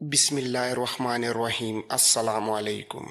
بسم اللہ الرحمن الرحیم۔ السلام علیکم۔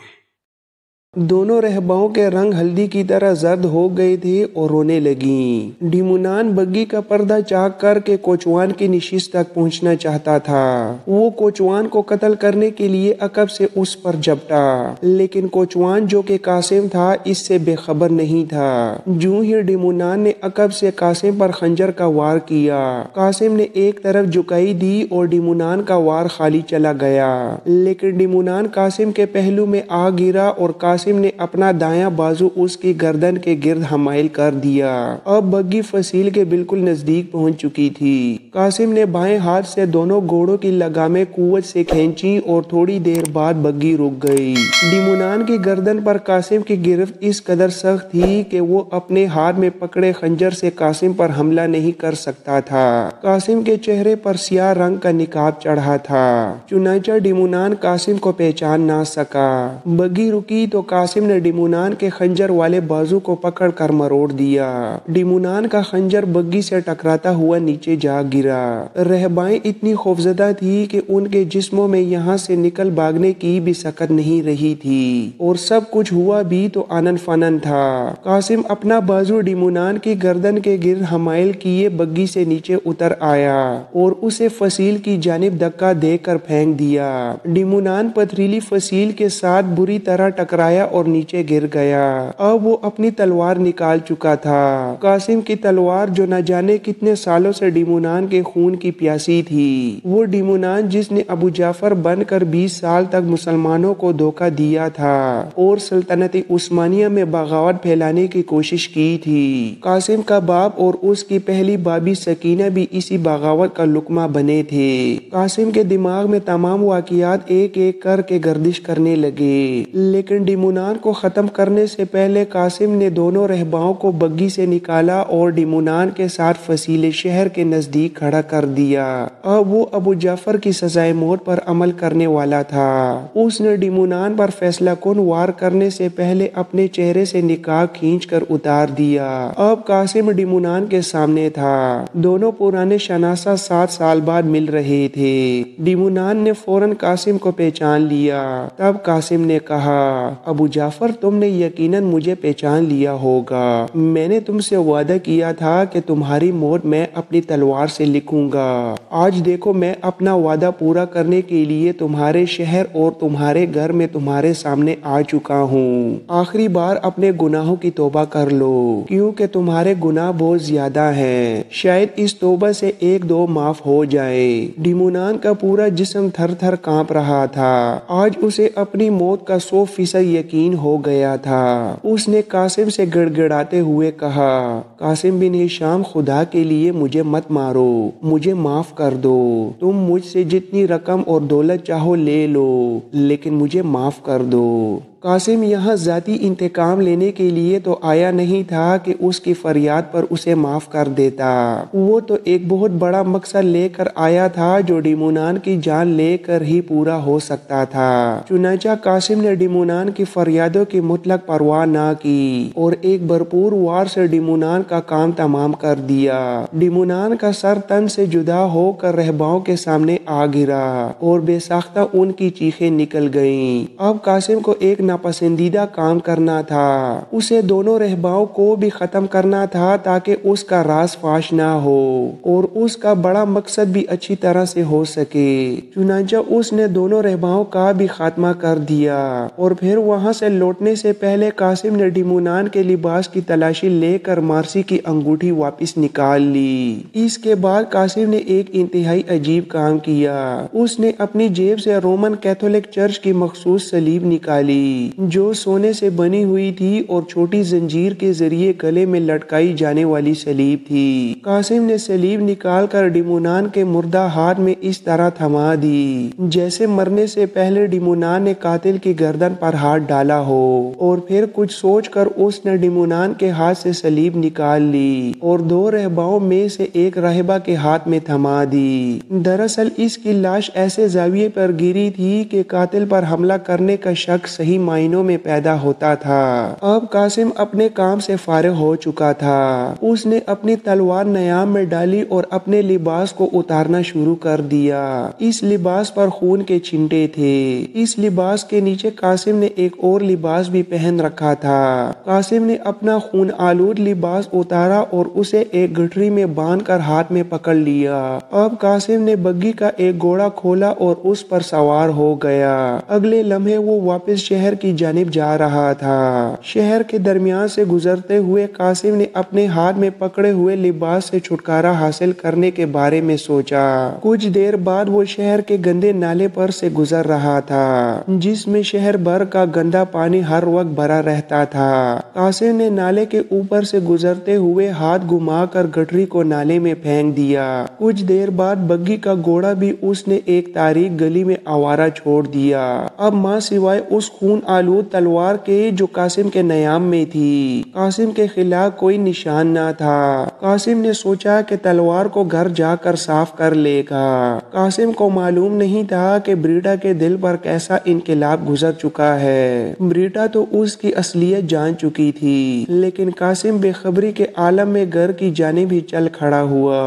دونوں رہباؤں کے رنگ ہلدی کی طرح زرد ہو گئے تھے اور رونے لگیں۔ ڈیمونان بگی کا پردہ چاک کر کے کوچوان کی نشست تک پہنچنا چاہتا تھا۔ وہ کوچوان کو قتل کرنے کے لیے عقب سے اس پر جھپٹا، لیکن کوچوان جو کہ قاسم تھا اس سے بے خبر نہیں تھا۔ جوں ہی ڈیمونان نے عقب سے قاسم پر خنجر کا وار کیا، قاسم نے ایک طرف جھکائی دی اور ڈیمونان کا وار خالی چلا گیا، لیکن ڈیمونان قاسم کے پہلو میں آ گرا اور قاسم نے اپنا دایاں بازو اس کی گردن کے گرد حمائل کر دیا۔ اب بگی فصیل کے بالکل نزدیک پہنچ چکی تھی۔ قاسم نے بائیں ہاتھ سے دونوں گھوڑوں کی لگامیں قوت سے کھینچی اور تھوڑی دیر بعد بگی رک گئی۔ ڈیمونان کی گردن پر قاسم کی گرفت اس قدر سخت تھی کہ وہ اپنے ہاتھ میں پکڑے خنجر سے قاسم پر حملہ نہیں کر سکتا تھا۔ قاسم کے چہرے پر سیاہ رنگ کا نقاب چڑھا تھا، چنانچہ ڈیمونان قاسم کو پہچان نہ سکا۔ بگی رکی تو قاسم نے ڈیمونان کے خنجر والے بازو کو پکڑ کر مروڑ دیا۔ ڈیمونان کا خنجر بگی سے ٹکراتا ہوا نیچے جا گرا۔ رہبائیں اتنی خوفزدہ تھی کہ ان کے جسموں میں یہاں سے نکل بھاگنے کی بھی سکت نہیں رہی تھی، اور سب کچھ ہوا بھی تو آنن فانن تھا۔ قاسم اپنا بازو ڈیمونان کی گردن کے گرد حمائل کیے بگی سے نیچے اتر آیا اور اسے فصیل کی جانب دھکا دے کر پھینک دیا۔ ڈیمونان پتھریلی فصیل کے ساتھ بری طرح ٹکرایا اور نیچے گر گیا۔ اب وہ اپنی تلوار نکال چکا تھا۔ قاسم کی تلوار جو نہ جانے کتنے سالوں سے ڈیمونان کے خون کی پیاسی تھی، وہ ڈیمونان جس نے ابو جعفر بن کر 20 سال تک مسلمانوں کو دھوکہ دیا تھا اور سلطنت عثمانیہ میں بغاوت پھیلانے کی کوشش کی تھی۔ قاسم کا باپ اور اس کی پہلی بابی سکینہ بھی اسی بغاوت کا لقمہ بنے تھے۔ قاسم کے دماغ میں تمام واقعات ایک ایک کر کے گردش کرنے لگے، لیکن ڈیمونان کو ختم کرنے سے پہلے قاسم نے دونوں رہباؤں کو بگی سے نکالا اور ڈیمونان کے ساتھ فصیل شہر کے نزدیک کھڑا کر دیا۔ اب وہ ابو جعفر کی سزائے موت پر عمل کرنے والا تھا۔ اس نے ڈیمونان پر فیصلہ کن وار کرنے سے پہلے اپنے چہرے سے نقاب کھینچ کر اتار دیا۔ اب قاسم ڈیمونان کے سامنے تھا۔ دونوں پرانے شناسہ 7 سال بعد مل رہے تھے۔ ڈیمونان نے فوراً قاسم کو پہچان لیا۔ تب قاسم نے کہا، ابو جعفر، تم نے یقیناً مجھے پہچان لیا ہوگا۔ میں نے تم سے وعدہ کیا تھا کہ تمہاری موت میں اپنی تلوار سے لکھوں گا۔ آج دیکھو میں اپنا وعدہ پورا کرنے کے لیے تمہارے شہر اور تمہارے گھر میں تمہارے سامنے آ چکا ہوں۔ آخری بار اپنے گناہوں کی توبہ کر لو، کیونکہ تمہارے گناہ بہت زیادہ ہیں۔ شاید اس توبہ سے 1-2 معاف ہو جائے۔ ڈیمونان کا پورا جسم تھر تھر کانپ رہا تھا۔ آج اسے اپنی موت کا 100% یقین ہو گیا تھا۔ اس نے قاسم سے گڑ گڑاتے ہوئے کہا، قاسم بن ہشام، خدا کے لیے مجھے مت مارو، مجھے معاف کر دو۔ تم مجھ سے جتنی رقم اور دولت چاہو لے لو، لیکن مجھے معاف کر دو۔ قاسم یہاں ذاتی انتقام لینے کے لیے تو آیا نہیں تھا کہ اس کی فریاد پر اسے معاف کر دیتا۔ وہ تو ایک بہت بڑا مقصد لے کر آیا تھا جو ڈیمونان کی جان لے کر ہی پورا ہو سکتا تھا۔ چنانچہ قاسم نے ڈیمونان کی فریادوں کی مطلق پرواہ نہ کی اور ایک بھرپور وار سے ڈیمونان کا کام تمام کر دیا۔ ڈیمونان کا سر تن سے جدا ہو کر رہباؤں کے سامنے آ گرا اور بے ساختہ ان کی چیخیں نکل گئیں۔ اب قاسم کو ایک ناپسندیدہ کام کرنا تھا۔ اسے دونوں رہباؤں کو بھی ختم کرنا تھا تاکہ اس کا راز فاش نہ ہو اور اس کا بڑا مقصد بھی اچھی طرح سے ہو سکے۔ چنانچہ اس نے دونوں رہباؤں کا بھی خاتمہ کر دیا اور پھر وہاں سے لوٹنے سے پہلے قاسم نے ڈیمونان کے لباس کی تلاشی لے کر مارسی کی انگوٹھی واپس نکال لی۔ اس کے بعد قاسم نے ایک انتہائی عجیب کام کیا۔ اس نے اپنی جیب سے رومن کیتھولک چرچ کی مخصوص صلیب نکالی جو سونے سے بنی ہوئی تھی اور چھوٹی زنجیر کے ذریعے گلے میں لٹکائی جانے والی صلیب تھی۔ قاسم نے صلیب نکال کر ڈیمونان کے مردہ ہاتھ میں اس طرح تھما دی جیسے مرنے سے پہلے ڈیمونان نے قاتل کی گردن پر ہاتھ ڈالا ہو، اور پھر کچھ سوچ کر اس نے ڈیمونان کے ہاتھ سے صلیب نکال لی اور 2 رہباؤں میں سے ایک راہبہ کے ہاتھ میں تھما دی۔ دراصل اس کی لاش ایسے زاویے پر گری تھی کہ قاتل پر حملہ کرنے کا شک صحیح معنوں میں پیدا ہوتا تھا۔ اب قاسم اپنے کام سے فارغ ہو چکا تھا۔ اس نے اپنی تلوار نیام میں ڈالی اور اپنے لباس کو اتارنا شروع کر دیا۔ اس لباس پر خون کے چھنٹے تھے۔ اس لباس کے نیچے قاسم نے ایک اور لباس بھی پہن رکھا تھا۔ قاسم نے اپنا خون آلود لباس اتارا اور اسے ایک گٹھری میں باندھ کر ہاتھ میں پکڑ لیا۔ اب قاسم نے بگی کا ایک گھوڑا کھولا اور اس پر سوار ہو گیا۔ اگلے لمحے وہ واپس شہر کی جانب جا رہا تھا۔ شہر کے درمیان سے گزرتے ہوئے قاسم نے اپنے ہاتھ میں پکڑے ہوئے لباس سے چھٹکارا حاصل کرنے کے بارے میں سوچا۔ کچھ دیر بعد وہ شہر کے گندے نالے پر سے گزر رہا تھا جس میں شہر بھر کا گندا پانی ہر وقت بھرا رہتا تھا۔ قاسم نے نالے کے اوپر سے گزرتے ہوئے ہاتھ گھما کر گٹھری کو نالے میں پھینک دیا۔ کچھ دیر بعد بگی کا گھوڑا بھی اس نے ایک تاریک گلی میں آوارہ چھوڑ دیا۔ اب ماں سوائے اس خون آلود تلوار کے جو قاسم کے نیام میں تھی، قاسم کے خلاف کوئی نشان نہ تھا۔ قاسم نے سوچا کہ تلوار کو گھر جا کر صاف کر لے گا۔ قاسم کو معلوم نہیں تھا کہ بریٹا کے دل پر کیسا انقلاب گزر چکا ہے۔ بریٹا تو اس کی اصلیت جان چکی تھی، لیکن قاسم بے خبری کے عالم میں گھر کی جانب ہی چل کھڑا ہوا۔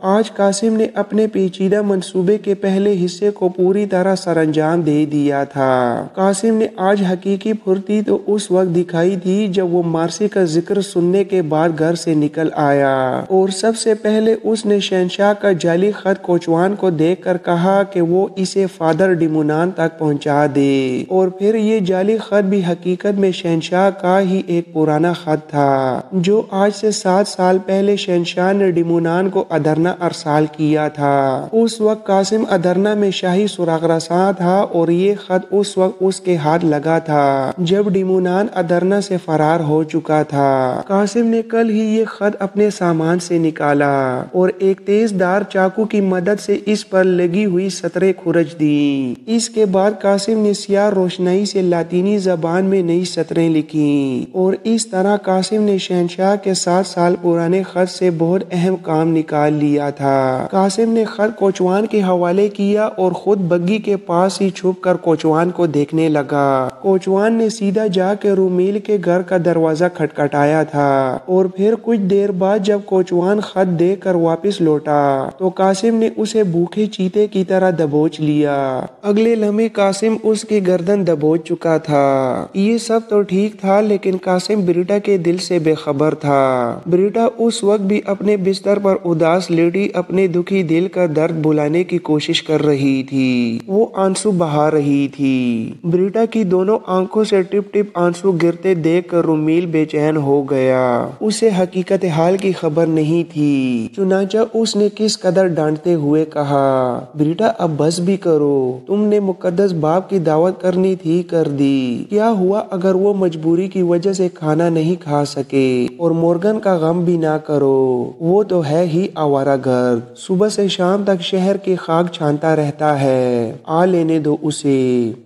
آج قاسم نے اپنے پیچیدہ منصوبے کے پہلے حصے کو پوری طرح سر انجام دے دیا تھا۔ قاسم نے آج حقیقی پھرتی تو اس وقت دکھائی تھی جب وہ مارسی کا ذکر سننے کے بعد گھر سے نکل آیا اور سب سے پہلے اس نے شہنشاہ کا جعلی خط کوچوان کو دیکھ کر کہا کہ وہ اسے فادر ڈیمونان تک پہنچا دے، اور پھر یہ جعلی خط بھی حقیقت میں شہنشاہ کا ہی ایک پرانا خط تھا جو آج سے 7 سال پہلے شہنشاہ نے ڈیمونان کو ادرنا ارسال کیا تھا۔ اس وقت قاسم ادرنا میں شاہی سراغ رساں تھا اور یہ خط اس وقت اس کے ہاتھ لگا تھا جب ڈیمونان ادرنا سے فرار ہو چکا تھا۔ قاسم نے کل ہی یہ خط اپنے سامان سے نکالا اور ایک تیز دار چاقو کی مدد سے اس پر لگی ہوئی سطریں کھرچ دیں۔ اس کے بعد قاسم نے سیاہ روشنائی سے لاطینی زبان میں نئی سطریں لکھیں اور اس طرح قاسم نے شہنشاہ کے 7 سال پرانے خط سے بہت اہم کام نکال لیا تھا۔ قاسم نے خط کوچوان کے حوالے کیا اور خود بگی کے پاس ہی چھپ کر کوچوان کو دیکھنے لگا۔ کوچوان نے سیدھا جا کے رومیل کے گھر کا دروازہ کھٹکھٹایا تھا اور پھر کچھ دیر بعد جب کوچوان خط دے کر واپس لوٹا تو قاسم نے اسے بھوکے چیتے کی طرح دبوچ لیا۔ اگلے لمحے قاسم اس کی گردن دبوچ چکا تھا۔ یہ سب تو ٹھیک تھا لیکن قاسم بریٹا کے دل سے بے خبر تھا۔ بریٹا اس وقت بھی اپنے بستر پر اداس لیٹی اپنے دکھی دل کا درد بھلانے کی کوشش کر رہی تھی۔ وہ آنسو بہا رہی تھی۔ بریٹا کی دونوں آنکھوں سے ٹپ ٹپ آنسو گرتے دیکھ کر رومیل بے چین ہو گیا۔ اسے حقیقت حال کی خبر نہیں تھی، چنانچہ اس نے کس قدر ڈانٹتے ہوئے کہا، بریٹا اب بس بھی کرو، تم نے مقدس باپ کی دعوت کرنی تھی کر دی۔ کیا ہوا اگر وہ مجبوری کی وجہ سے کھانا نہیں کھا سکے؟ اور مورگن کا غم بھی نہ کرو، وہ تو ہے ہی آوارہ گرد، صبح سے شام تک شہر کی خاک چھانتا رہتا ہے، آ لینے دو اسے،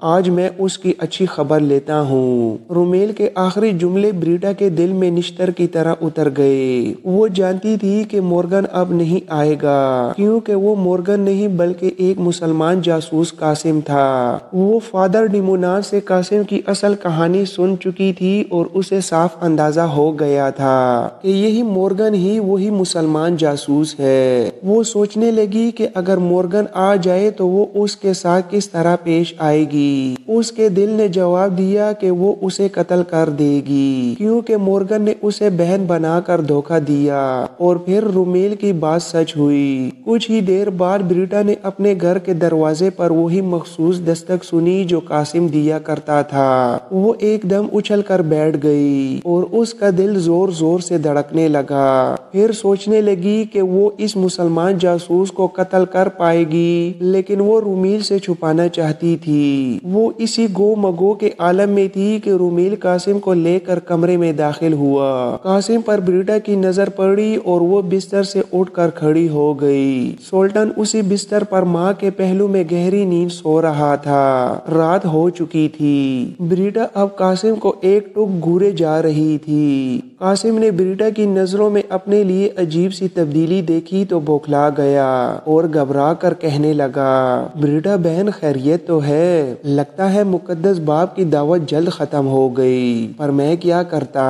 آج میں اس کی اچھی خبر لیتا ہوں۔ رومیل کے آخری جملے بریٹا کے دل میں نشتر کی طرح اتر گئے۔ وہ جانتی تھی کہ مورگن اب نہیں آئے گا کیونکہ وہ مورگن نہیں بلکہ ایک مسلمان جاسوس قاسم تھا۔ وہ فادر ڈیمونان سے قاسم کی اصل کہانی سن چکی تھی اور اسے صاف اندازہ ہو گیا تھا کہ یہی مورگن ہی وہی مسلمان جاسوس ہے۔ وہ سوچنے لگی کہ اگر مورگن آ جائے تو وہ اس کے ساتھ کس طرح پیش آئے گی۔ اس کے دل نے جواب دیا کہ وہ اسے قتل کر دے گی کیونکہ مورگن نے اسے بہن بنا کر دھوکہ دیا، اور پھر رومیل کی بات سچ ہوئی۔ کچھ ہی دیر بعد بریٹا نے اپنے گھر کے دروازے پر وہی مخصوص دستک سنی جو قاسم دیا کرتا تھا۔ وہ ایک دم اچھل کر بیٹھ گئی اور اس کا دل زور زور سے دھڑکنے لگا۔ پھر سوچنے لگی کہ وہ اس مسلمان جاسوس کو قتل کر پائے گی لیکن وہ رومیل سے چھپانا چاہتی تھی۔ وہ اسی گو مگو کے عالم میں تھی کہ رومیل قاسم کو لے کر کمرے میں داخل ہوا۔ قاسم پر بریٹا کی نظر پڑی اور وہ بستر سے اٹھ کر کھڑی ہو گئی۔ سولٹن اسی بستر پر ماں کے پہلو میں گہری نیند سو رہا تھا۔ رات ہو چکی تھی۔ بریٹا اب قاسم کو ایک ٹک گھورے جا رہی تھی۔ قاسم نے بریٹا کی نظروں میں اپنے لیے عجیب سی تبدیلی دیکھی تو بوکھلا گیا اور گھبرا کر کہنے لگا، بریٹا بہن خیریت تو ہے؟ لگتا ہے مقدس باپ کی دعوت جلد ختم ہو گئی، پر میں کیا کرتا،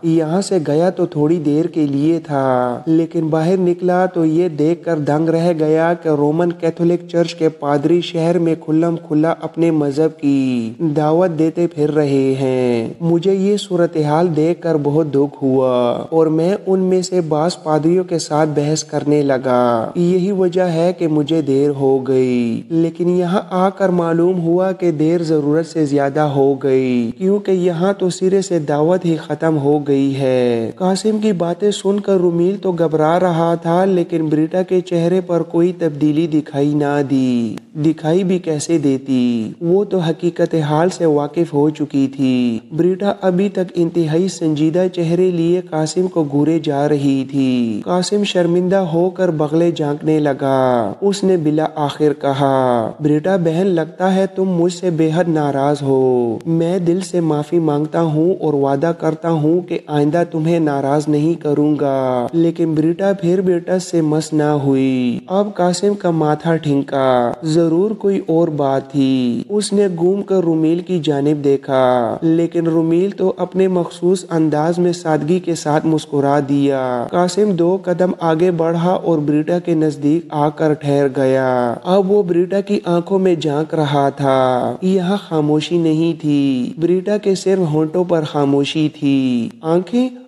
یہاں سے گیا تو تھوڑی دیر کے لیے تھا، لیکن باہر نکلا تو یہ دیکھ کر دنگ رہ گیا کہ رومن کیتھولک چرچ کے پادری شہر میں کھلم کھلا اپنے مذہب کی دعوت دیتے پھر رہے ہیں۔ مجھے یہ صورتحال دیکھ کر بہت دکھ ہوا اور میں ان میں سے بعض پادریوں کے ساتھ بحث کرنے لگا۔ یہی وجہ ہے کہ مجھے دیر ہو گئی، لیکن یہاں آ کر معلوم ہوا کہ دیر ضرورت سے زیادہ ہو گئی، کیونکہ یہاں تو سرے سے دعوت ہی ختم ہو گئی ہے۔ قاسم کی باتیں سن کر رومیل تو گھبرا رہا تھا، لیکن بریٹا کے چہرے پر کوئی تبدیلی دکھائی نہ دی۔ دکھائی بھی کیسے دیتی، وہ تو حقیقت حال سے واقف ہو چکی تھی۔ بریٹا ابھی تک انتہائی سنجیدہ چہرے لیے قاسم کو گھورے جا رہی تھی۔ قاسم شرمندہ ہو کر بغلے جھانکنے لگا۔ اس نے بلا آخر کہا، بریٹا بہن لگتا ہے تم مجھ سے بے حد ناراض ہو۔ میں دل سے معافی مانگتا ہوں اور وعدہ کرتا ہوں کہ آئندہ تمہیں ناراض نہیں کروں گا۔ لیکن بریٹا پھر بھی ٹس سے مس نہ ہوئی۔ اب قاسم کا ماتھا ٹھنکا، ضرور کوئی اور بات تھی۔ اس نے گھوم کر رومیل کی جانب دیکھا، لیکن رومیل تو اپنے مخصوص انداز میں سادگی کے ساتھ مسکرا دیا۔ قاسم 2 قدم آگے بڑھا اور بریٹا کے نزدیک آ کر ٹھہر گیا۔ اب وہ بریٹا کی آنکھوں میں جھانک رہا تھا۔ یہاں خاموشی نہیں تھی، بریٹا کے صرف ہونٹوں پر خاموشی تھی۔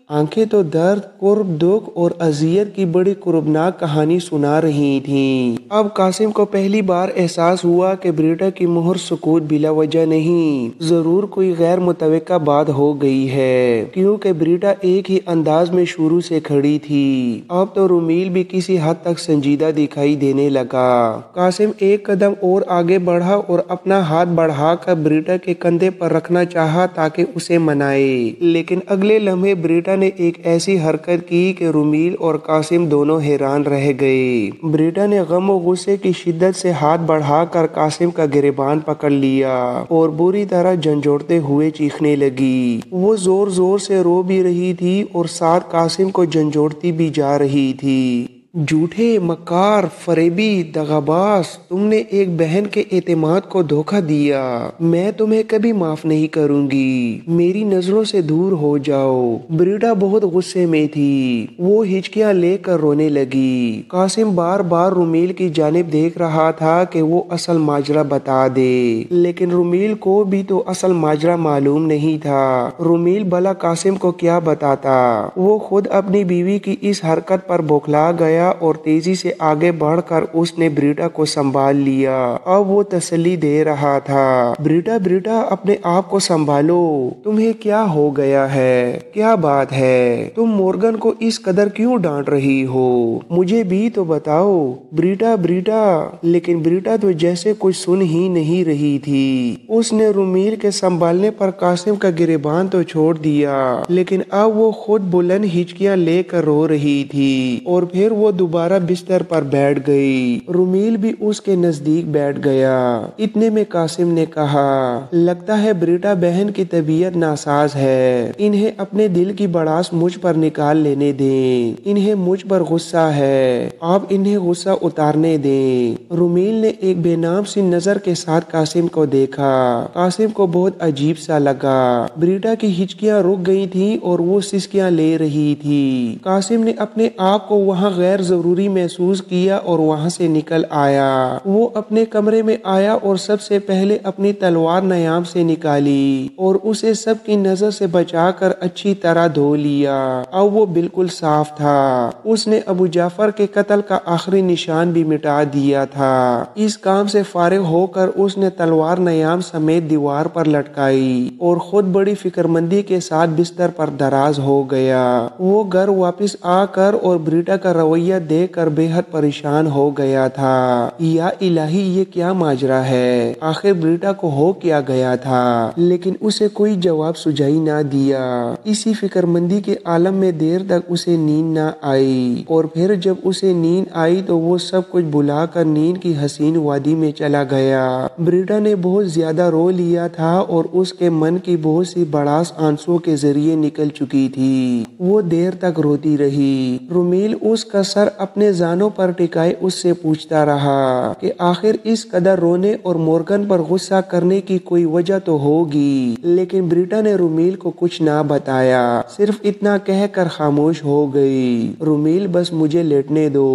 آنکھیں تو درد، قرب، دکھ اور اذیت کی بڑی قربناک کہانی سنا رہی تھیں۔ اب قاسم کو پہلی بار احساس ہوا کہ بریٹا کی مہر سکوت بلا وجہ نہیں، ضرور کوئی غیر متوقع بات ہو گئی ہے، کیونکہ بریٹا ایک ہی انداز میں شروع سے کھڑی تھی۔ اب تو رومیل بھی کسی حد تک سنجیدہ دکھائی دینے لگا۔ قاسم 1 قدم اور آگے بڑھا اور اپنا ہاتھ بڑھا کر بریٹا کے کندھے پر رکھنا چاہا تاکہ اسے منائے، لیکن اگلے لمحے بریٹا نے ایک ایسی حرکت کی کہ رومیل اور قاسم دونوں حیران رہ گئے۔ بریٹا نے غم و غصے کی شدت سے ہاتھ بڑھا کر قاسم کا گریبان پکڑ لیا اور بری طرح جھنجھوڑتے ہوئے چیخنے لگی۔ وہ زور زور سے رو بھی رہی تھی اور ساتھ قاسم کو جھنجھوڑتی بھی جا رہی تھی۔ جھوٹے، مکار، فریبی، دغاباز، تم نے ایک بہن کے اعتماد کو دھوکہ دیا۔ میں تمہیں کبھی معاف نہیں کروں گی۔ میری نظروں سے دور ہو جاؤ۔ بریٹا بہت غصے میں تھی۔ وہ ہچکیاں لے کر رونے لگی۔ قاسم بار بار رومیل کی جانب دیکھ رہا تھا کہ وہ اصل ماجرا بتا دے، لیکن رومیل کو بھی تو اصل ماجرا معلوم نہیں تھا۔ رومیل بھلا قاسم کو کیا بتاتا؟ وہ خود اپنی بیوی کی اس حرکت پر بوکھلا گیا اور تیزی سے آگے بڑھ کر اس نے بریٹا کو سنبھال لیا۔ اب وہ تسلی دے رہا تھا، بریٹا اپنے آپ کو سنبھالو۔ تمہیں کیا ہو گیا ہے؟ کیا بات ہے؟ تم مورگن کو اس قدر کیوں ڈانٹ رہی ہو؟ مجھے بھی تو بتاؤ۔ بریٹا۔ لیکن بریٹا تو جیسے کچھ سن ہی نہیں رہی تھی۔ اس نے رومیل کے سنبھالنے پر قاسم کا گریبان تو چھوڑ دیا، لیکن اب وہ خود بلند ہچکیاں لے کر رو رہی تھی اور پھر وہ دوبارہ بستر پر بیٹھ گئی۔ رومیل بھی اس کے نزدیک بیٹھ گیا۔ اتنے میں قاسم نے کہا، لگتا ہے بریٹا بہن کی طبیعت ناساز ہے۔ انہیں اپنے دل کی بڑاس مجھ پر نکال لینے دیں۔ انہیں مجھ پر غصہ ہے، آپ انہیں غصہ اتارنے دیں۔ رومیل نے ایک بے نام سی نظر کے ساتھ قاسم کو دیکھا۔ قاسم کو بہت عجیب سا لگا۔ بریٹا کی ہچکیاں رک گئی تھیں اور وہ سسکیاں لے رہی تھی۔ قاسم نے اپنے آپ کو وہاں غیر ضروری محسوس کیا اور وہاں سے نکل آیا۔ وہ اپنے کمرے میں آیا اور سب سے پہلے اپنی تلوار نیام سے نکالی اور اسے سب کی نظر سے بچا کر اچھی طرح دھو لیا۔ اب وہ بالکل صاف تھا۔ اس نے ابو جعفر کے قتل کا آخری نشان بھی مٹا دیا تھا۔ اس کام سے فارغ ہو کر اس نے تلوار نیام سمیت دیوار پر لٹکائی اور خود بڑی فکرمندی کے ساتھ بستر پر دراز ہو گیا۔ وہ گھر واپس آ کر اور بریٹا کا رویہ نوعیت دیکھ کر بے حد پریشان ہو گیا تھا۔ یا الہی، یہ کیا ماجرا ہے؟ آخر بریٹا کو ہو کیا گیا تھا؟ لیکن اسے کوئی جواب سجائی نہ دیا۔ اسی فکر مندی کے عالم میں دیر تک اسے نیند نہ آئی، اور پھر جب اسے نیند آئی تو وہ سب کچھ بھلا کر نیند کی حسین وادی میں چلا گیا۔ بریٹا نے بہت زیادہ رو لیا تھا اور اس کے من کی بہت سی بڑاس آنسوؤں کے ذریعے نکل چکی تھی۔ وہ دیر تک روتی رہی۔ رومیل اس کا سر اپنے زانوں پر ٹکائے اس سے پوچھتا رہا کہ آخر اس قدر رونے اور مورگن پر غصہ کرنے کی کوئی وجہ تو ہوگی، لیکن بریٹا نے رومیل کو کچھ نہ بتایا، صرف اتنا کہہ کر خاموش ہو گئی، رومیل بس مجھے لیٹنے دو،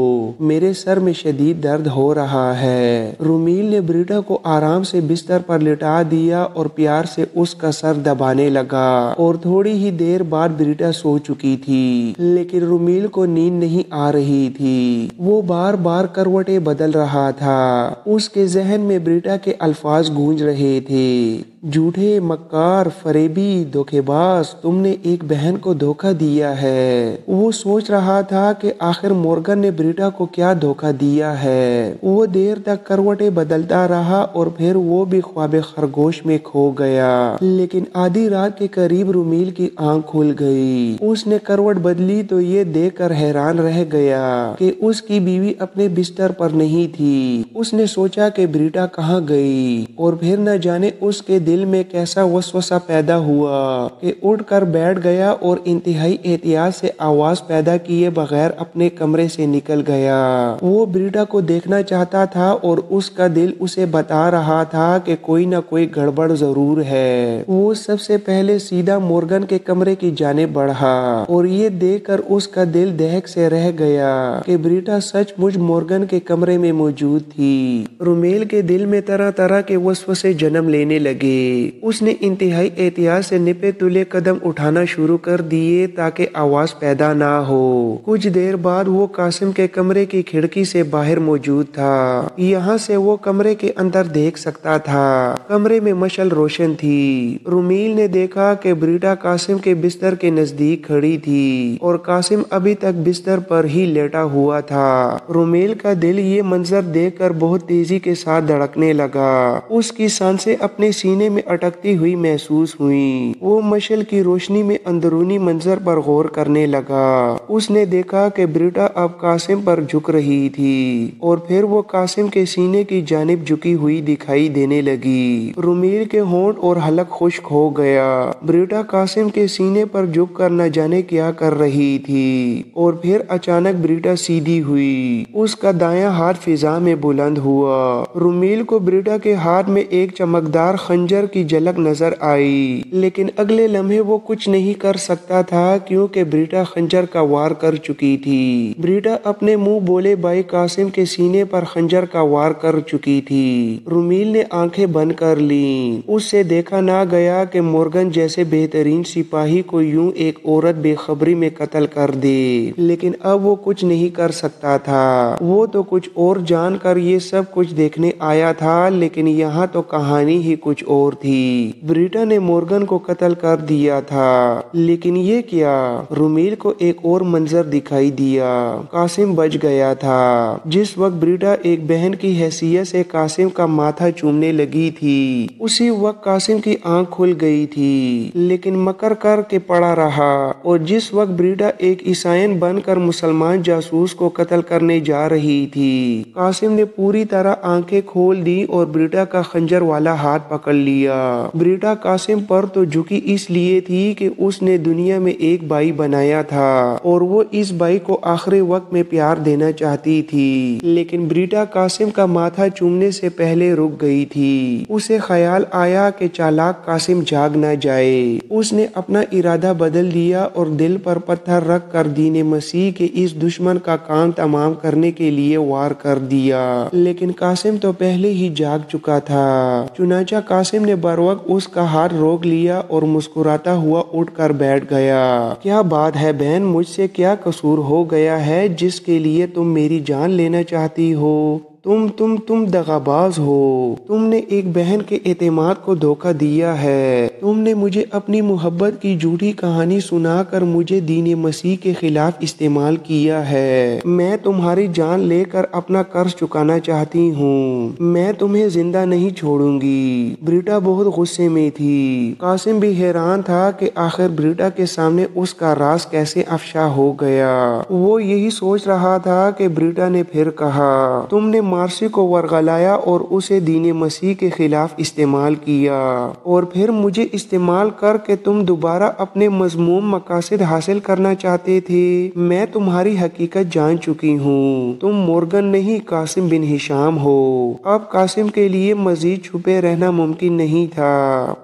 میرے سر میں شدید درد ہو رہا ہے۔ رومیل نے بریٹا کو آرام سے بستر پر لٹا دیا اور پیار سے اس کا سر دبانے لگا، اور تھوڑی ہی دیر بعد بریٹا سو چکی تھی، لیکن رومیل کو نیند نہیں آ رہی تھی۔ وہ بار بار کروٹیں بدل رہا تھا۔ اس کے ذہن میں بریٹا کے الفاظ گونج رہے تھے، جھوٹے، مکار، فریبی، دھوکے باز، تم نے ایک بہن کو دھوکہ دیا ہے۔ وہ سوچ رہا تھا کہ آخر مورگن نے بریٹا کو کیا دھوکہ دیا ہے۔ وہ دیر تک کروٹیں بدلتا رہا اور پھر وہ بھی خواب خرگوش میں کھو گیا، لیکن آدھی رات کے قریب رومیل کی آنکھ کھل گئی۔ اس نے کروٹ بدلی تو یہ دیکھ کر حیران رہ گیا کہ اس کی بیوی اپنے بستر پر نہیں تھی۔ اس نے سوچا کہ بریٹا کہاں گئی، اور پھر نہ جانے اس کے دل میں کیسا وسوسہ پیدا ہوا کہ اٹھ کر بیٹھ گیا اور انتہائی احتیاط سے آواز پیدا کیے بغیر اپنے کمرے سے نکل گیا۔ وہ بریٹا کو دیکھنا چاہتا تھا اور اس کا دل اسے بتا رہا تھا کہ کوئی نہ کوئی گڑبڑ ضرور ہے۔ وہ سب سے پہلے سیدھا مورگن کے کمرے کی جانب بڑھا، اور یہ دیکھ کر اس کا دل دہک سے رہ گیا کہ بریٹا سچ مچ مورگن کے کمرے میں موجود تھی۔ رومیل کے دل میں طرح طرح کے وسوسے جنم لینے لگے۔ اس نے انتہائی احتیاط سے نپے تلے قدم اٹھانا شروع کر دیے تاکہ آواز پیدا نہ ہو۔ کچھ دیر بعد وہ قاسم کے کمرے کی کھڑکی سے باہر موجود تھا۔ یہاں سے وہ کمرے کے اندر دیکھ سکتا تھا۔ کمرے میں مشعل روشن تھی۔ رومیل نے دیکھا کہ بریٹا قاسم کے بستر کے نزدیک کھڑی تھی اور قاسم ابھی تک بستر پر ہی لیٹا ہوا تھا۔ رومیل کا دل یہ منظر دیکھ کر بہت تیزی کے ساتھ دھڑکنے لگا۔ اس کی سانسیں اپنے سینے میں اٹکتی ہوئی محسوس ہوئیں۔ وہ مشعل کی روشنی میں اندرونی منظر پر غور کرنے لگا۔ اس نے دیکھا کہ بریٹا اب قاسم پر جھک رہی تھی، اور پھر وہ قاسم کے سینے کی جانب جھکی ہوئی دکھائی دینے لگی۔ رومیل کے ہونٹ اور حلق خشک ہو گیا۔ بریٹا قاسم کے سینے پر جھک کر نہ جانے کیا کر رہی تھی، اور پھر اچانک بریٹا سیدھی ہوئی۔ اس کا دایاں ہاتھ فضا میں بلند ہوا۔ رومیل کو بریٹا کے ہاتھ میں ایک چمکدار خنجر کی جھلک نظر آئی، لیکن اگلے لمحے وہ کچھ نہیں کر سکتا تھا کیونکہ بریٹا خنجر کا وار کر چکی تھی۔ بریٹا اپنے منہ بولے بھائی قاسم کے سینے پر خنجر کا وار کر چکی تھی۔ رومیل نے آنکھیں بند کر لیں۔ اس سے دیکھا نہ گیا کہ مورگن جیسے بہترین سپاہی کو یوں ایک عورت بے خبری میں قتل کر دے، لیکن اب وہ کچھ نہیں کر سکتا تھا۔ وہ تو کچھ اور جان کر یہ سب کچھ دیکھنے آیا تھا، لیکن یہاں تو کہانی ہی کچھ اور تھی۔ بریٹا نے مورگن کو قتل کر دیا تھا، لیکن یہ کیا؟ رومیل کو ایک اور منظر دکھائی دیا۔ قاسم بچ گیا تھا۔ جس وقت بریٹا ایک بہن کی حیثیت سے قاسم کا ماتھا چومنے لگی تھی، اسی وقت قاسم کی آنکھ کھل گئی تھی، لیکن مکر کر کے پڑا رہا، اور جس وقت بریٹا ایک عیسائین بن کر مسلمان جاسوس کو قتل کرنے جا رہی تھی، قاسم نے پوری طرح آنکھیں کھول دی اور بریٹا کا خنجر والا ہاتھ پکڑ لیا۔ بریٹا قاسم پر تو جھکی اس لیے تھی کہ اس نے دنیا میں ایک بھائی بنایا تھا اور وہ اس بھائی کو آخری وقت میں پیار دینا چاہتی تھی، لیکن بریٹا قاسم کا ماتھا چومنے سے پہلے رک گئی تھی۔ اسے خیال آیا کہ چالاک قاسم جاگ نہ جائے۔ اس نے اپنا ارادہ بدل دیا اور دل پر پتھر رکھ کر دین مسیح کے اس دشمن کا کام تمام کرنے کے لیے وار کر دیا، لیکن قاسم تو پہلے ہی جاگ چکا تھا۔ چنانچہ قاسم نے بروقت اس کا ہاتھ روک لیا اور مسکراتا ہوا اٹھ کر بیٹھ گیا۔ کیا بات ہے بہن، مجھ سے کیا قصور ہو گیا ہے جس کے لیے تم میری جان لینا چاہتی ہو؟ تم دغاباز ہو، تم نے ایک بہن کے اعتماد کو دھوکہ دیا ہے، تم نے مجھے اپنی محبت کی جھوٹی کہانی سنا کر مجھے دین مسیح کے خلاف استعمال کیا ہے۔ میں تمہاری جان لے کر اپنا قرض چکانا چاہتی ہوں، میں تمہیں زندہ نہیں چھوڑوں گی۔ بریٹا بہت غصے میں تھی۔ قاسم بھی حیران تھا کہ آخر بریٹا کے سامنے اس کا راز کیسے افشا ہو گیا۔ وہ یہی سوچ رہا تھا کہ بریٹا نے پھر کہا، تم نے مارسی کو ورغلایا اور اسے دین مسیح کے خلاف استعمال کیا، اور پھر مجھے استعمال کر کے تم دوبارہ اپنے مذموم مقاصد حاصل کرنا چاہتے تھے۔ میں تمہاری حقیقت جان چکی ہوں، تم مورگن نہیں قاسم بن ہشام ہو۔ اب قاسم کے لیے مزید چھپے رہنا ممکن نہیں تھا،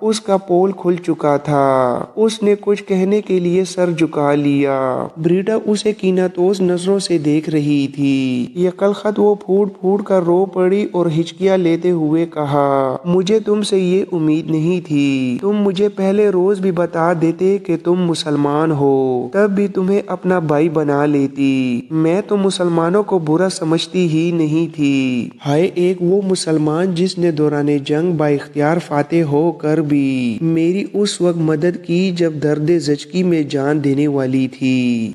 اس کا پول کھل چکا تھا۔ اس نے کچھ کہنے کے لیے سر جھکا لیا۔ بریٹا اسے کیناتوز نظروں سے دیکھ رہی تھی۔ یکلخت وہ پھوٹ پھوٹ کر رو پڑی اور ہچکیاں لیتے ہوئے کہا، مجھے تم سے یہ امید نہیں تھی، تم مجھے پہلے روز بھی بتا دیتے کہ تم مسلمان ہو، تب بھی تمہیں اپنا بھائی بنا لیتی۔ میں تو مسلمانوں کو برا سمجھتی ہی نہیں تھی۔ ہائے ایک وہ مسلمان جس نے دوران جنگ با اختیار فاتح ہو کر بھی میری اس وقت مدد کی جب درد زچگی میں جان دینے والی تھی۔